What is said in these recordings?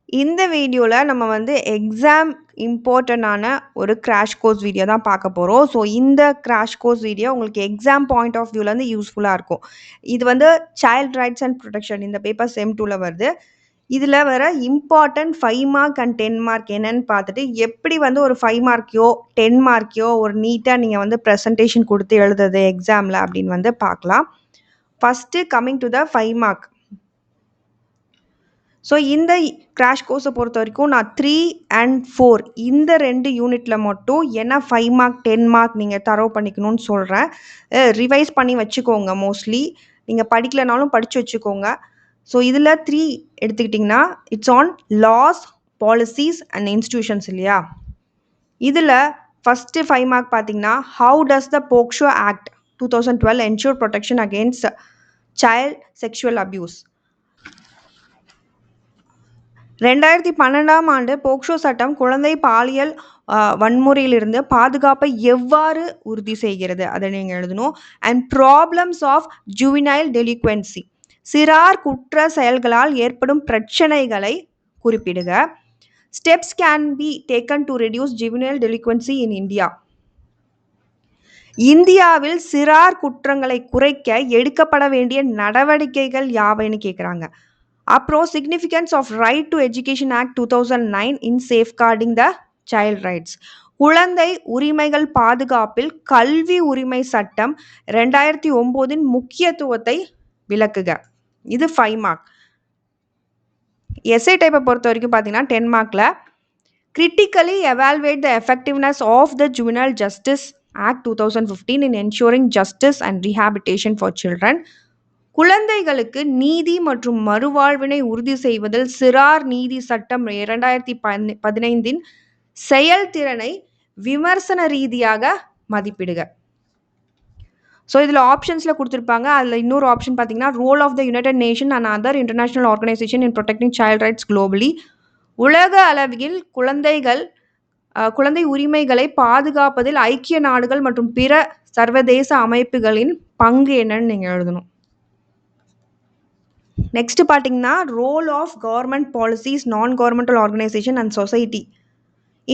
இந்த வீடியோல நம்ம வந்து எக்ஸாம் இம்பார்ட்டன்டான ஒரு கிராஷ் கோர்ஸ் வீடியோ தான் பார்க்க போறோம். ஸோ இந்த கிராஷ் கோர்ஸ் வீடியோ உங்களுக்கு எக்ஸாம் பாயிண்ட் ஆஃப் வியூலேருந்து யூஸ்ஃபுல்லா இருக்கும். இது வந்து சைல்ட் ரைட்ஸ் அண்ட் ப்ரொடெக்ஷன் இந்த பேப்பர் செம் 2ல வருது. இதில வர இம்பார்ட்டன்ட் 5 மார்க் அண்ட் 10 மார்க் என்னன்னு பார்த்துட்டு, எப்படி வந்து ஒரு 5 மார்க்கையோ, 10 மார்க்கையோ ஒரு நீட்டா நீங்க வந்து பிரசன்டேஷன் குடுத்து எழுதுறது எக்ஸாம்ல அப்படின்னு வந்து பார்க்கலாம். ஃபர்ஸ்ட்டு கமிங் டூ த 5 மார்க். ஸோ இந்த கிராஷ் கோர்ஸை பொறுத்த வரைக்கும் நான் 3 அண்ட் 4 இந்த 2 யூனிட்டில் மட்டும் என்ன 5 மார்க் 10 மார்க் நீங்கள் தரவு பண்ணிக்கணும்னு சொல்கிறேன். ரிவைஸ் பண்ணி வச்சுக்கோங்க. மோஸ்ட்லி நீங்கள் படிக்கலைனாலும் படித்து வச்சுக்கோங்க. ஸோ இதில் 3 எடுத்துக்கிட்டிங்கன்னா it's on laws, policies and institutions இல்லையா. இதில் ஃபஸ்ட்டு 5 மார்க் பார்த்தீங்கன்னா, how does the POCSO act 2012 ensure protection against child sexual abuse. 2012ஆம் ஆண்டு போக்ஷோ சட்டம் குழந்தை பாலியல் வன்முறையிலிருந்து பாதுகாப்பை எவ்வாறு உறுதி செய்கிறது அதை நீங்கள் எழுதணும். And problems of juvenile delinquency, சிறார் குற்ற செயல்களால் ஏற்படும் பிரச்சனைகளை குறிப்பிடுக. Steps can be taken to reduce juvenile delinquency in India. இந்தியாவில் சிறார் குற்றங்களை குறைக்க எடுக்கப்பட வேண்டிய நடவடிக்கைகள் யாவைன்னு கேட்குறாங்க. அப்புறம் significance of right to education act 2009 in safeguarding the child rights. குழந்தை உரிமைகள் பாதுகாப்பில் கல்வி உரிமை சட்டம் 2009 முக்கியத்துவத்தை விளக்குக. இது 5 மார்க். எஸ்ஏ டைப்பை பொறுத்த வரைக்கும் பார்த்தீங்கன்னா 10 மார்க்கில் critically evaluate the effectiveness of the Juvenile Justice Act 2015 in ensuring justice and rehabilitation for children. குழந்தைகளுக்கு நீதி மற்றும் மறுவாழ்வினை உறுதி செய்வதில் சிறார் நீதி சட்டம் 2015 செயல்திறனை விமர்சன ரீதியாக மதிப்பிடுக. ஸோ இதில் ஆப்ஷன்ஸில் கொடுத்துருப்பாங்க. அதில் இன்னொரு ஆப்ஷன் பார்த்தீங்கன்னா, role of the united nation and other international organisation in protecting child rights globally. உலக அளவில் குழந்தை உரிமைகளை பாதுகாப்பதில் ஐக்கிய நாடுகள் மற்றும் பிற சர்வதேச அமைப்புகளின் பங்கு என்னன்னு நீங்கள் எழுதணும். நெக்ஸ்ட் பார்த்தீங்கன்னா, role of government policies, non governmental organisation and society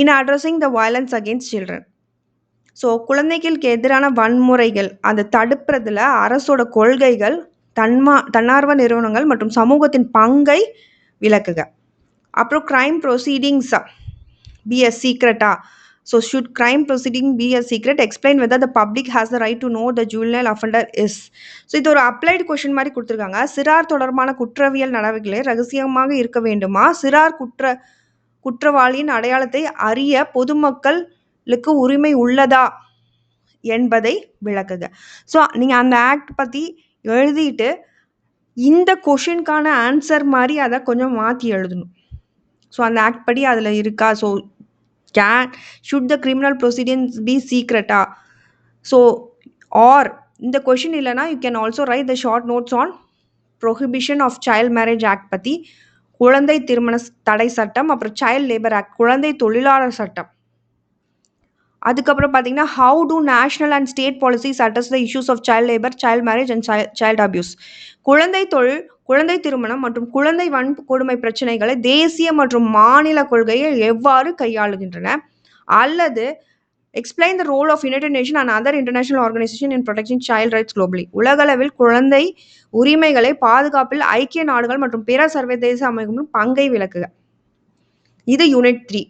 in addressing the violence against children. So குழந்தைகளுக்கு எதிரான வன்முறைகள் அதை தடுப்புறதுல அரசோட கொள்கைகள், தன்னார்வ நிறுவனங்கள் மற்றும் சமூகத்தின் பங்கை விளக்குக. அப்புறம் கிரைம் ப்ரொசீடிங்ஸ் பி அ சீக்ரெட்டா. So should crime proceeding be a secret, explain whether the public has the right to know the juvenile offender is. So இது ஒரு அப்ளைடு கொஷின் மாதிரி கொடுத்துருக்காங்க. சிறார் தொடர்பான குற்றவியல் நடவடிக்கைகள் ரகசியமாக இருக்க வேண்டுமா? சிறார் குற்றவாளியின் அடையாளத்தை அறிய பொதுமக்களுக்கு உரிமை உள்ளதா என்பதை விளக்குக. ஸோ நீங்கள் அந்த ஆக்ட் பற்றி எழுதிட்டு இந்த கொஷினுக்கான ஆன்சர் மாதிரி அதை கொஞ்சம் மாற்றி எழுதணும். ஸோ அந்த ஆக்ட் படி அதில் இருக்கா. So should the criminal proceedings be சீக்ரெட்டா. ஸோ ஆர் இந்த கொஷின் இல்லைனா you can also write the short notes on prohibition of child marriage act பற்றி, குழந்தை திருமண தடை சட்டம், அப்புறம் சைல்ட் லேபர் ஆக்ட் குழந்தை தொழிலாளர் சட்டம். அதுக்கப்புறம் பார்த்தீங்கன்னா, how to national and state policies address the issues of child labour, child marriage and child abuse. குழந்தை தொழில், குழந்தை திருமணம் மற்றும் குழந்தை வன்கொடுமை பிரச்சனைகளை தேசிய மற்றும் மாநில கொள்கைகள் எவ்வாறு கையாளுகின்றன, அல்லது explain the role of united nation and other international organisation in protecting child rights globally. உலகளவில் குழந்தை உரிமைகளை பாதுகாப்பில் ஐக்கிய நாடுகள் மற்றும் பிற சர்வதேச அமைப்புகளின் பங்கை விளக்குக. இது யூனிட் 3.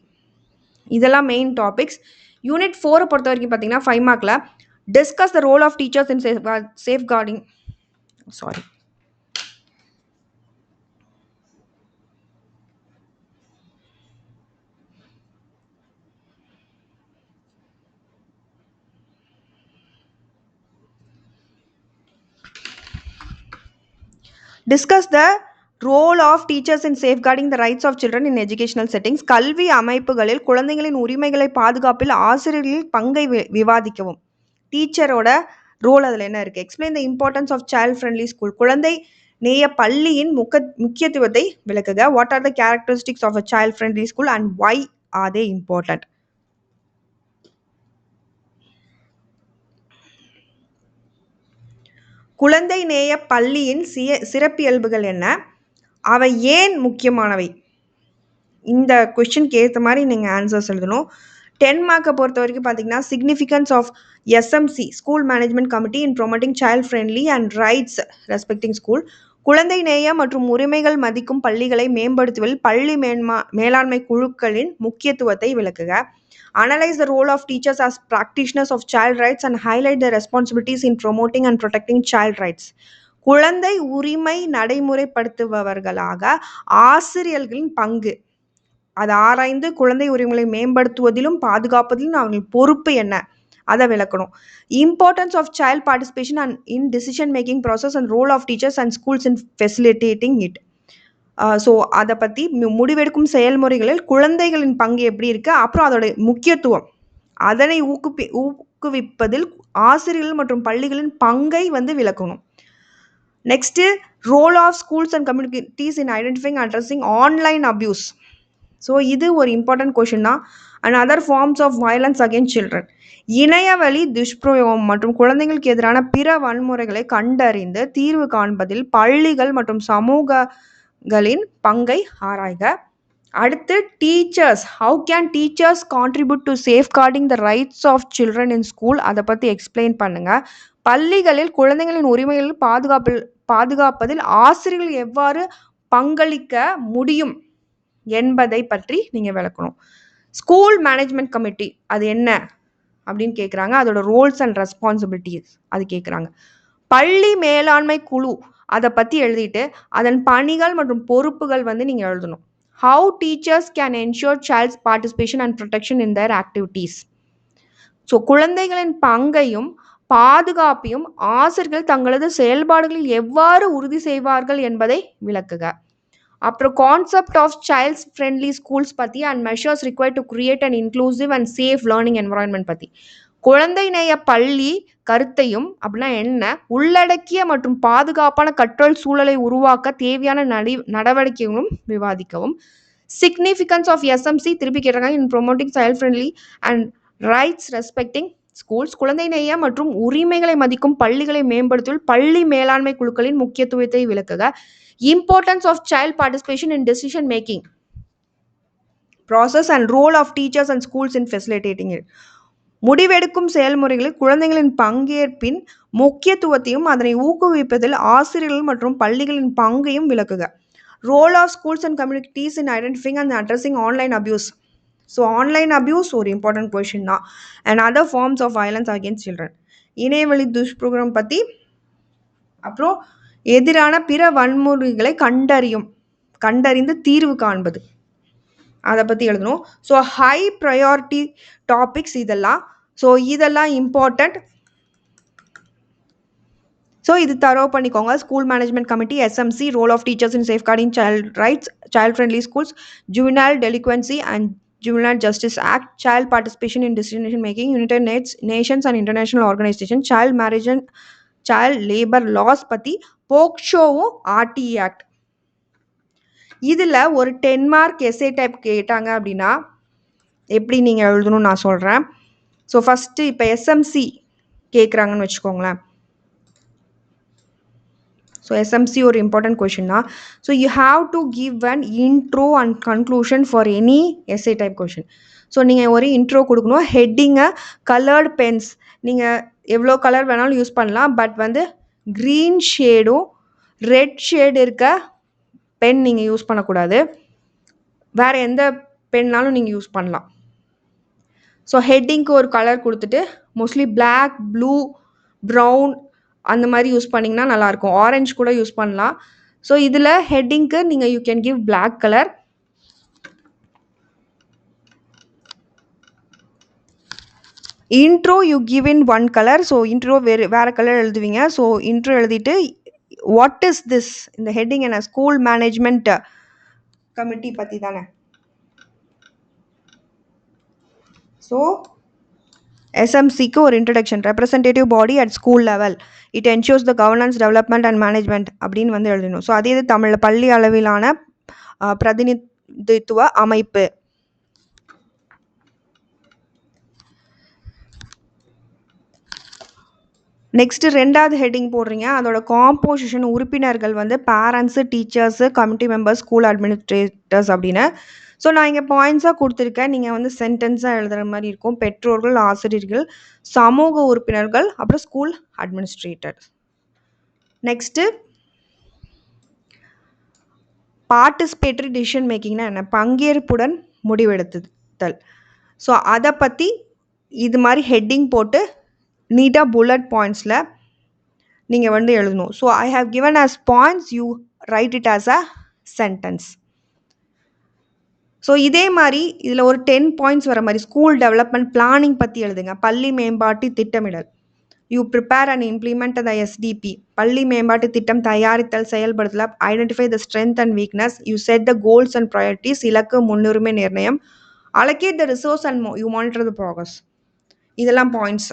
இதெல்லாம் மெயின் டாபிக்ஸ். யூனிட் 4 பொறுத்த வரைக்கும் பார்த்தீங்கன்னா 5 மார்க்கில் discuss the role of teachers in safeguarding Discuss the role of teachers in safeguarding the rights of children in educational settings. கல்வி அமைப்புகளில் குழந்தைகளின் உரிமைகளை பாதுகாப்பில் ஆசிரியர்களின் பங்கை விவாதிக்கவும். டீச்சரோட ரோல் அதில் என்ன இருக்குது. Explain the importance of child friendly school. குழந்தை நேய பள்ளியின் முக்கியத்துவத்தை விளக்குக. What are the characteristics of a child friendly school and why are they important. குழந்தை நேய பள்ளியின் சிறப்பியல்புகள் என்ன, அவை ஏன் முக்கியமானவை. இந்த கொஸ்டினுக்கு ஏற்ற மாதிரி நீங்கள் ஆன்சர்ஸ் எழுதணும். 10 மார்க்கை பொறுத்த வரைக்கும் பார்த்தீங்கன்னா, significance of SMC school management committee in promoting child friendly and rights respecting school. குழந்தை நேயம் மற்றும் உரிமைகள் மதிக்கும் பள்ளிகளை மேம்படுத்துவதில் பள்ளி மேலாண்மை குழுக்களின் முக்கியத்துவத்தை விளக்குக. Analyze the role of teachers as practitioners of child rights and highlight their responsibilities in promoting and protecting child rights. குழந்தை உரிமை நடைமுறைப்படுத்துபவர்களாக ஆசிரியர்களின் பங்கு அதை ஆராய்ந்து குழந்தை உரிமைகளை மேம்படுத்துவதிலும் பாதுகாப்பதிலும் அவர்கள் பொறுப்பு என்ன அதை விளக்கணும். Importance of child participation and in decision making process and role of teachers and schools in facilitating it. So அதை பற்றி முடிவெடுக்கும் செயல்முறைகளில் குழந்தைகளின் பங்கு எப்படி இருக்குது, அப்புறம் அதோட முக்கியத்துவம், அதனை ஊக்குவிப்பதில் ஆசிரியர்கள் மற்றும் பள்ளிகளின் பங்கை வந்து விளக்கணும். Next role of schools and communities in identifying addressing online abuse. So இது ஒரு இம்பார்ட்டன்ட் கொஷின் தான். And other forms of violence against children. இணையவழி துஷ்பிரயோகம் மற்றும் குழந்தைகளுக்கு எதிரான பிற வன்முறைகளை கண்டறிந்து தீர்வு காண்பதில் பள்ளிகள் மற்றும் சமூகங்களின் பங்கை ஆராய்க. அடுத்து teachers. How can teachers contribute to safeguarding the rights of children in school, அதை பற்றி எக்ஸ்பிளைன் பண்ணுங்கள். பள்ளிகளில் குழந்தைகளின் உரிமைகளில் பாதுகாப்பதில் ஆசிரியர்கள் எவ்வாறு பங்களிக்க முடியும் என்பதை பற்றி நீங்கள் விளக்கணும். ஸ்கூல் மேனேஜ்மெண்ட் கமிட்டி அது என்ன அப்படின்னு கேட்குறாங்க. அதோட ரோல்ஸ் அண்ட் ரெஸ்பான்சிபிலிட்டிஸ் அது கேட்குறாங்க. பள்ளி மேலாண்மை குழு அதை பற்றி எழுதிட்டு அதன் பணிகள் மற்றும் பொறுப்புகள் வந்து நீங்கள் எழுதணும். How teachers can ensure child's participation and protection in their activities. So குழந்தைகளின் பங்கையும் பாதுகாப்பையும் ஆசிரியர்கள் தங்களது செயல்பாடுகளில் எவ்வாறு உறுதி செய்வார்கள் என்பதை விளக்குக. அப்புறம் concept of child's friendly schools பற்றி and measures required to create and inclusive and safe learning environment பற்றி. குழந்தை நேய பள்ளி கருத்தையும் அப்படின்னா என்ன, உள்ளடக்கிய மற்றும் பாதுகாப்பான கற்றல் சூழலை உருவாக்க தேவையான நடவடிக்கைகளும் விவாதிக்கவும். சிக்னிஃபிகன்ஸ் ஆஃப் எஸ்எம்சி திருப்பி கேட்டாங்க in promoting child friendly and rights respecting schools. குழந்தை நேய மற்றும் உரிமைகளை மதிக்கும் பள்ளிகளை மேம்படுத்துவதில் பள்ளி மேலாண்மை குழுக்களின் முக்கியத்துவத்தை விளக்குக. Importance of child participation in decision making process and role of teachers and schools in facilitating it. முடிவெடுக்கும் செயல்முறைகளில் குழந்தைகளின் பங்கேற்பின் முக்கியத்துவத்தையும் அதனை ஊக்குவிப்பதில் ஆசிரியர்கள் மற்றும் பள்ளிகளின் பங்கையும் விளக்குக. Role of schools and communities in identifying and addressing online abuse. So online abuse ஒரு இம்பார்ட்டன்ட் கொஷின் தான். And other forms of violence against children. இணையவழி துஷ்பிரயோகம் பற்றி, அப்புறம் எதிரான பிற வன்முறைகளை கண்டறிந்து தீர்வு காண்பது, அதை பற்றி எழுதணும். ஸோ ஹை ப்ரையாரிட்டி டாபிக்ஸ் இதெல்லாம். ஸோ இதெல்லாம் இம்பார்ட்டண்ட். ஸோ இது தரோ பண்ணிக்கோங்க. School management committee, SMC, role of teachers in safeguarding child rights, child friendly schools, juvenile delinquency and juvenile justice act, child participation in decision making, United Nations and international organisation, child marriage and child labour laws பற்றி, போக்ஷோவும் RTE act. இதில் ஒரு 10 mark S A type கேட்டாங்க அப்படின்னா எப்படி நீங்கள் எழுதணும்னு நான் சொல்கிறேன். ஸோ ஃபஸ்ட்டு இப்போ எஸ்எம்சி கேட்குறாங்கன்னு வச்சுக்கோங்களேன். ஸோ எஸ்எம்சி ஒரு இம்பார்ட்டன்ட் கொஷின் தான். So you have to give an intro and conclusion for any SA type question. So நீங்கள் ஒரு இன்ட்ரோ கொடுக்கணும். ஹெட்டிங்கை கலர்டு பென்ஸ் நீங்கள் எவ்வளோ கலர் வேணாலும் யூஸ் பண்ணலாம். பட் வந்து க்ரீன் ஷேடும் ரெட் ஷேடு இருக்க பென் நீங்கள் யூஸ் பண்ணக்கூடாது. வேறு எந்த பென்னாலும் நீங்கள் யூஸ் பண்ணலாம். ஸோ ஹெட்டிங்க்கு ஒரு கலர் கொடுத்துட்டு மோஸ்ட்லி பிளாக், ப்ளூ, ப்ரௌன் அந்த மாதிரி யூஸ் பண்ணிங்கன்னா நல்லாயிருக்கும். ஆரஞ்சு கூட யூஸ் பண்ணலாம். ஸோ இதில் ஹெட்டிங்க்கு நீங்கள் you can give black colour. Intro you give in one colour. So intro வேறு கலர் எழுதுவீங்க. ஸோ இன்ட்ரோ எழுதிட்டு வாட் இஸ் திஸ், இந்த ஹெட்டிங் என்ன, ஸ்கூல் மேனேஜ்மெண்ட் கமிட்டி பற்றி தானே. ஸோ எஸ்எம்சிக்கு ஒரு introduction, representative body at school level, it ensures the governance, development and management அப்படின்னு வந்து எழுதணும். ஸோ அதே இது தமிழில் பள்ளி அளவிலான பிரதிநிதித்துவ அமைப்பு. நெக்ஸ்ட்டு ரெண்டாவது ஹெட்டிங் போடுறீங்க. அதோட காம்போசிஷன் உறுப்பினர்கள் வந்து parents, teachers, committee members, school administrators அப்படின்னு. ஸோ நான் இங்கே பாயிண்ட்ஸாக கொடுத்துருக்கேன். நீங்கள் வந்து சென்டென்ஸாக எழுதுகிற மாதிரி இருக்கும். பெற்றோர்கள், ஆசிரியர்கள், சமூக உறுப்பினர்கள், அப்புறம் school administrator. Next participatory decision மேக்கிங்னா என்ன? பங்கேற்புடன் முடிவெடுத்தல். ஸோ அதை பற்றி இது மாதிரி ஹெட்டிங் போட்டு நீட்டாக புல்லட் பாயிண்ட்ஸில் நீங்கள் வந்து எழுதணும். So I have given as points, you write it as a sentence. So இதே மாதிரி இதில் ஒரு 10 பாயிண்ட்ஸ் வர மாதிரி ஸ்கூல் டெவலப்மெண்ட் பிளானிங் பற்றி எழுதுங்க. பள்ளி மேம்பாட்டு திட்டமிடல். You prepare and implement the SDP. பள்ளி மேம்பாட்டு திட்டம் தயாரித்தல், செயல்படுத்தல். Identify the strength and weakness. You said the goals and priorities. இலக்கு, முன்னுரிமை நிர்ணயம். allocate the resource and you monitor the progress. இதெல்லாம் பாயிண்ட்ஸ்.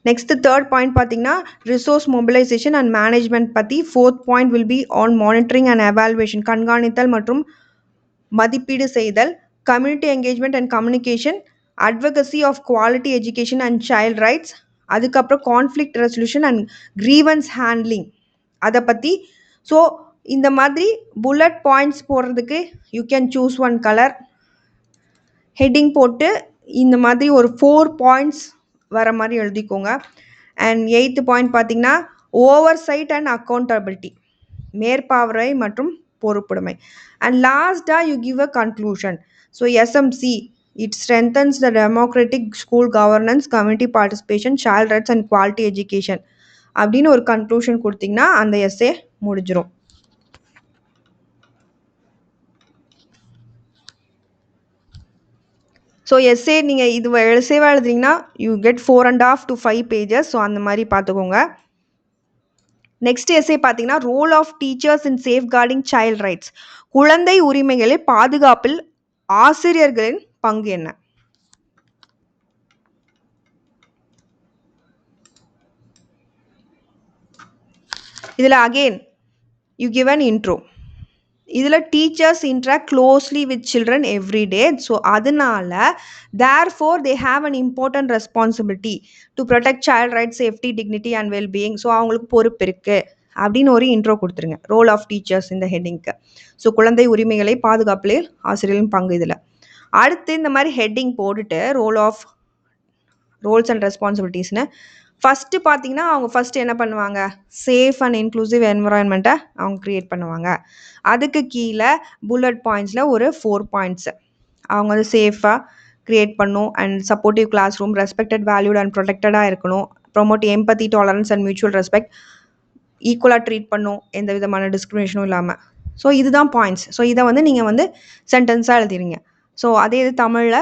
நெக்ஸ்ட் தேர்ட் பாயிண்ட் பார்த்தீங்கன்னா ரிசோர்ஸ் மொபிலைசேஷன் அண்ட் மேனேஜ்மெண்ட் பற்றி. Fourth point will be on monitoring and evaluation. கண்காணித்தல் மற்றும் மதிப்பீடு செய்தல். Community engagement and communication. Advocacy of quality education and child rights. அதுக்கப்புறம் conflict resolution and grievance handling அதை பற்றி. So இந்த மாதிரி புல்லட் பாயிண்ட்ஸ் போடுறதுக்கு you can choose one colour. Heading போட்டு இந்த மாதிரி ஒரு 4 பாயிண்ட்ஸ் வர மாதிரி எழுதிக்கோங்க. அண்ட் 8th பாயிண்ட் பார்த்தீங்கன்னா ஓவர் சைட் அண்ட் அக்கௌண்டபிலிட்டி. மேற்பார்வை மற்றும் பொறுப்புடைமை. அண்ட் லாஸ்ட்டாக you give a conclusion. So SMC it strengthens the democratic school governance, community participation, child rights and quality education அப்படின்னு ஒரு கன்க்ளூஷன் கொடுத்தீங்கன்னா அந்த எஸ்ஏ முடிஞ்சிடும். ஸோ எஸ்ஏ நீங்கள் இது எஸ்ஏவாக எழுதுறீங்கன்னா you get 4.5 to 5 pages. So அந்த மாதிரி பார்த்துக்கோங்க. நெக்ஸ்ட் எஸ்ஏ பார்த்தீங்கன்னா role of teachers in safeguarding child rights. குழந்தை உரிமைகளை பாதுகாப்பில் ஆசிரியர்களின் பங்கு என்ன? இதில் again you give an intro. இதில் teachers interact closely with children every day. So அதனால therefore they have an important responsibility to protect child rights, safety, dignity and wellbeing. So அவங்களுக்கு பொறுப்பு இருக்குது அப்படின்னு ஒரு இன்ட்ரோ கொடுத்துருங்க. ரோல் ஆஃப் டீச்சர்ஸ் இந்த ஹெட்டிங்க்கு. So குழந்தை உரிமைகளை பாதுகாப்பிலே ஆசிரியர்களின் பங்கு. இதில் அடுத்து இந்த மாதிரி ஹெட்டிங் போட்டுட்டு ரோல்ஸ் அண்ட் ரெஸ்பான்சிபிலிட்டிஸ்னு ஃபஸ்ட்டு பார்த்தீங்கன்னா அவங்க ஃபஸ்ட்டு என்ன பண்ணுவாங்க? சேஃப் அண்ட் இன்க்ளூசிவ் என்விரான்மெண்ட்டை அவங்க க்ரியேட் பண்ணுவாங்க. அதுக்கு கீழே புல்லட் பாயிண்ட்ஸில் ஒரு 4 பாயிண்ட்ஸு அவங்க வந்து சேஃபாக க்ரியேட் பண்ணும் and supportive classroom, respected, valued and ப்ரொடெக்டடாக இருக்கணும், promote empathy, tolerance and mutual respect, ஈக்குவலாக ட்ரீட் பண்ணும் எந்த விதமான டிஸ்கிரிமினேஷனும் இல்லாமல். ஸோ இதுதான் பாயிண்ட்ஸ். ஸோ இதை வந்து நீங்கள் வந்து சென்டென்ஸாக எழுதிடுங்க. ஸோ அதே இது தமிழில்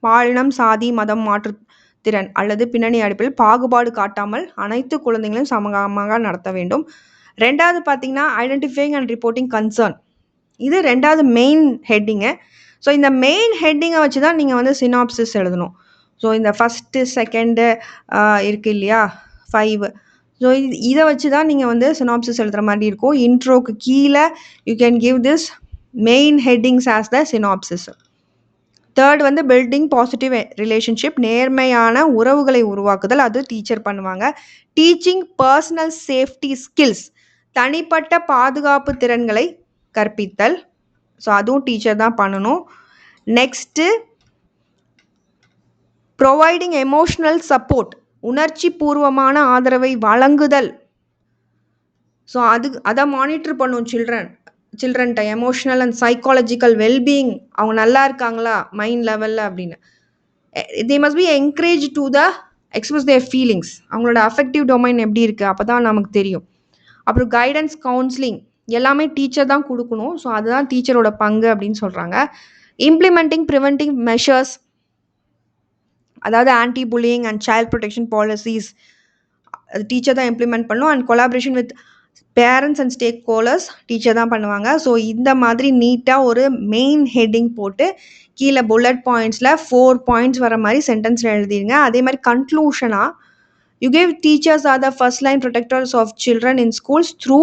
பாலினம், சாதி, மதம், மாற்றுத்திறன் அல்லது பின்னணி அடிப்பில் பாகுபாடு காட்டாமல் அனைத்து குழந்தைகளையும் சமமாக நடத்த வேண்டும். ரெண்டாவது பார்த்தீங்கன்னா ஐடென்டிஃபைங் அண்ட் ரிப்போர்ட்டிங் கன்சர்ன். இது ரெண்டாவது மெயின் ஹெட்டிங்கு. ஸோ இந்த மெயின் ஹெட்டிங்கை வச்சு தான் நீங்கள் வந்து சினாப்சிஸ் எழுதணும். ஸோ இந்த ஃபஸ்ட்டு செகண்டு இருக்குது இல்லையா 5. ஸோ இதை வச்சு தான் நீங்கள் வந்து சினாப்சிஸ் எழுதுகிற மாதிரி இருக்கும். இன்ட்ரோக்கு கீழே you can give this main headings as the synopsis. Third வந்து பில்டிங் பாசிட்டிவ் ரிலேஷன்ஷிப், நேர்மையான உறவுகளை உருவாக்குதல், அது டீச்சர் பண்ணுவாங்க. டீச்சிங் பர்சனல் சேஃப்டி ஸ்கில்ஸ், தனிப்பட்ட பாதுகாப்பு திறன்களை கற்பித்தல். ஸோ அதுவும் டீச்சர் தான் பண்ணணும். நெக்ஸ்ட்டு ப்ரொவைடிங் எமோஷ்னல் சப்போர்ட், உணர்ச்சி பூர்வமான ஆதரவை வழங்குதல். ஸோ அதை மானிட்டர் பண்ணும் சில்ட்ரன்ட்ட எமோஷ்னல் அண்ட் சைக்காலஜிக்கல் வெல்பீயிங், அவங்க நல்லா இருக்காங்களா மைண்ட் லெவலில் அப்படின்னு. They must be encourage to the express there feelings. அவங்களோட அஃபெக்டிவ் டொமைன் எப்படி இருக்குது அப்போ தான் நமக்கு தெரியும். அப்புறம் கைடன்ஸ், கவுன்சிலிங் எல்லாமே டீச்சர் தான் கொடுக்கணும். ஸோ அதுதான் டீச்சரோட பங்கு அப்படின்னு சொல்கிறாங்க. இம்ப்ளிமெண்டிங் ப்ரிவென்டிவ் மெஷர்ஸ், அதாவது anti bullying and child protection policies அது டீச்சர் தான் இம்ப்ளிமெண்ட் பண்ணும். And collaboration with parents and stakeholders teacher தான் பண்ணுவாங்க. ஸோ இந்த மாதிரி நீட்டாக ஒரு மெயின் ஹெட்டிங் போட்டு கீழே புல்லட் பாயிண்ட்ஸில் 4 பாயிண்ட்ஸ் வர மாதிரி சென்டென்ஸில் எழுதிடுங்க. அதே மாதிரி கன்க்ளூஷனாக you give teachers are the first line protectors of children in schools through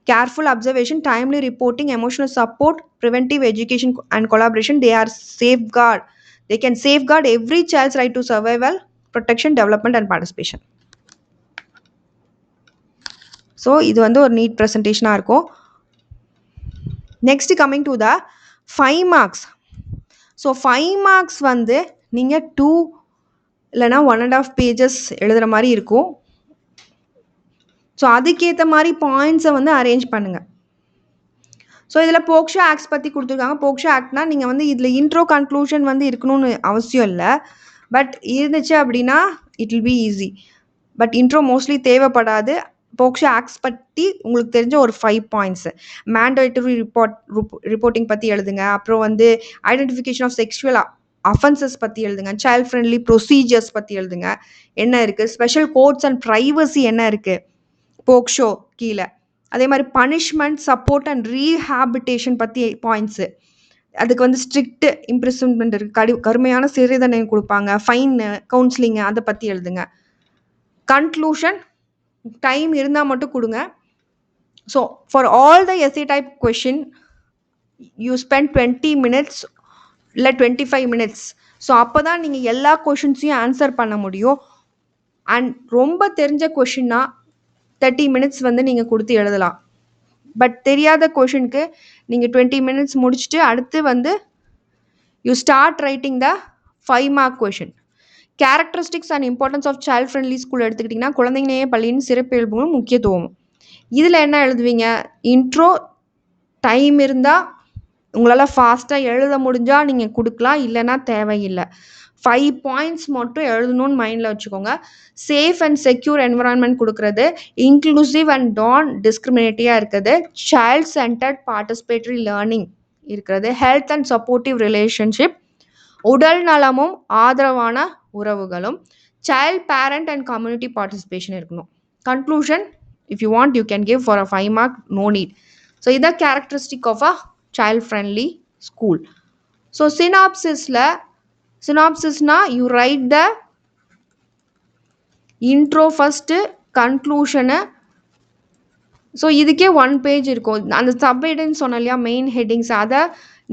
careful observation, timely reporting, emotional support, preventive education and collaboration. They can safeguard every child's right to survival, protection, development and participation. So இது வந்து ஒரு neat ப்ரெசன்டேஷனாக இருக்கும். Next coming to the 5 marks. So 5 marks வந்து நீங்கள் 2 இல்லைனா 1.5 pages எழுதுகிற மாதிரி இருக்கும். ஸோ அதுக்கேற்ற மாதிரி பாயிண்ட்ஸை வந்து அரேஞ்ச் பண்ணுங்கள். ஸோ இதில் போக்ஷோ ஆக்ட்ஸ் பற்றி கொடுத்துருக்காங்க. போக்ஷோ ஆக்ட்னா நீங்கள் வந்து இதில் இன்ட்ரோ கன்க்ளூஷன் வந்து இருக்கணும்னு அவசியம் இல்லை. பட் இருந்துச்சு அப்படின்னா it will be easy. But intro mostly தேவைப்படாது. போக்ஷோ ஆக்ட்ஸ் பற்றி உங்களுக்கு தெரிஞ்ச ஒரு 5 பாயிண்ட்ஸு. மேண்டேட்டரி ரிப்போர்ட்டிங் பற்றி எழுதுங்க. அப்புறம் வந்து ஐடென்டிஃபிகேஷன் ஆஃப் செக்ஷுவல் அஃபென்சஸ் பற்றி எழுதுங்க. சைல்ட் ஃப்ரெண்ட்லி ப்ரொசீஜர்ஸ் பற்றி எழுதுங்க. என்ன இருக்குது, ஸ்பெஷல் கோர்ட்ஸ் அண்ட் ப்ரைவசி என்ன இருக்குது போக்ஷோ கீழே. அதே மாதிரி பனிஷ்மெண்ட், சப்போர்ட் அண்ட் ரீஹாபிட்டேஷன் பற்றி பாயிண்ட்ஸு. அதுக்கு வந்து ஸ்ட்ரிக்ட் இம்ப்ரிசன்மெண்ட் இருக்குது, கடுமையான சிறை தண்டனை கொடுப்பாங்க, ஃபைனு, கவுன்சிலிங்கு, அதை பற்றி எழுதுங்க. கன்க்ளூஷன் டைம் இருந்தால் மட்டும் கொடுங்க. So for all the S A type question you spend 20 minutes இல்லை 25 minutes. ஸோ அப்போ தான் நீங்கள் எல்லா கொஷின்ஸையும் ஆன்சர் பண்ண முடியும். அண்ட் ரொம்ப தெரிஞ்ச கொஷின்னா 30 minutes வந்து நீங்கள் கொடுத்து எழுதலாம். பட் தெரியாத கொஷினுக்கு நீங்கள் 20 minutes முடிச்சுட்டு அடுத்து வந்து you start writing the 5 mark question. Characteristics and importance of child friendly school எடுத்துக்கிட்டிங்கன்னா குழந்தைங்களே பள்ளியின் சிறப்பியல்புகளும் முக்கியத்துவம். இதில் என்ன எழுதுவீங்க? இன்ட்ரோ டைம் இருந்தால் உங்களால் ஃபாஸ்ட்டாக எழுத முடிஞ்சால் நீங்கள் கொடுக்கலாம், இல்லைன்னா தேவையில்லை. 5 பாயிண்ட்ஸ் மட்டும் எழுதணும்னு மைண்டில் வச்சுக்கோங்க. சேஃப் அண்ட் செக்யூர் என்விரான்மெண்ட் கொடுக்குறது, இன்க்ளூசிவ் அண்ட் நான் டிஸ்கிரிமினேட்டிவாக இருக்கிறது, சைல்ட் சென்டர்ட் பார்ட்டிசிபேட்டரி லேர்னிங் இருக்கிறது, ஹெல்த் அண்ட் சப்போர்ட்டிவ் ரிலேஷன்ஷிப், உடல் நலமும் ஆதரவான உறவுகளும், child parent and community participation இருக்கணும். Conclusion if you want you can give for a 5 mark, no need. So இது characteristic of a child friendly school. So synopsisனா you write the intro first, conclusion. So இதுக்கே 1 page இருக்கும். அந்த subheadings சொன்னோம் இல்லையா, main headings, அதை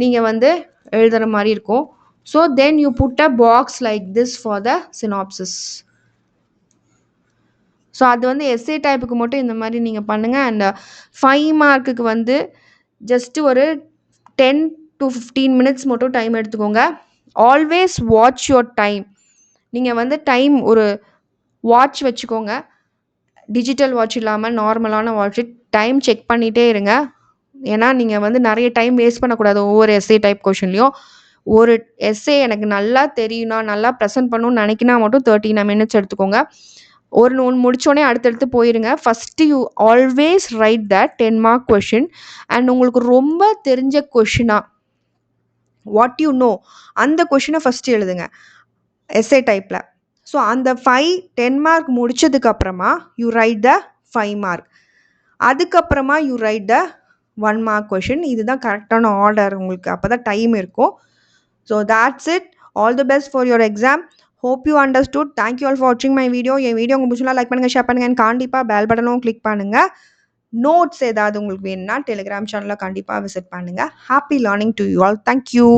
நீங்கள் வந்து எழுதுகிற மாதிரி இருக்கும். So then you put a box like this for the synopsis. So அது வந்து எஸ்ஏ டைப்புக்கு மட்டும் இந்த மாதிரி நீங்கள் பண்ணுங்கள். அண்ட் 5 மார்க்குக்கு வந்து ஜஸ்ட்டு ஒரு 10 to 15 minutes மட்டும் டைம் எடுத்துக்கோங்க. Always watch your time. நீங்கள் வந்து டைம் ஒரு வாட்ச் வச்சுக்கோங்க. டிஜிட்டல் வாட்ச் இல்லாமல் நார்மலான வாட்ச், டைம் செக் பண்ணிகிட்டே இருங்க. ஏன்னா நீங்கள் வந்து நிறைய டைம் வேஸ்ட் பண்ணக்கூடாது ஒவ்வொரு எஸ்ஏ டைப் கொஷின்லையும். ஒரு எஸ்ஏ எனக்கு நல்லா தெரியும்னா, நல்லா ப்ரெசென்ட் பண்ணணும்னு நினைக்கினா மட்டும் 13 minutes எடுத்துக்கோங்க. ஒன்று முடித்தோடனே அடுத்தடுத்து போயிருங்க. First you always right that 10 mark question. And உங்களுக்கு ரொம்ப தெரிஞ்ச கொஷினா வாட் யூ நோ அந்த கொஷினை ஃபஸ்ட்டு எழுதுங்க எஸ்ஏ டைப்பில். ஸோ அந்த 10 mark முடித்ததுக்கப்புறமா யூ ரைட் த 5 mark. அதுக்கப்புறமா you write the 1 mark question. இதுதான் கரெக்டான ஆர்டர் உங்களுக்கு. அப்போ தான் டைம் இருக்கும். So that's it. All the best for your exam. Hope you understood. Thank you all for watching my video. N video உங்களுக்கு பிடிச்சிருந்தா like பண்ணுங்கள், ஷேர் பண்ணுங்கள், கண்டிப்பாக பெல் பட்டனும் கிளிக் பண்ணுங்கள். நோட்ஸ் ஏதாவது உங்களுக்கு வேணும்னா டெலிகிராம் சேனலில் கண்டிப்பாக விசிட் பண்ணுங்கள். Happy learning to you all. Thank you.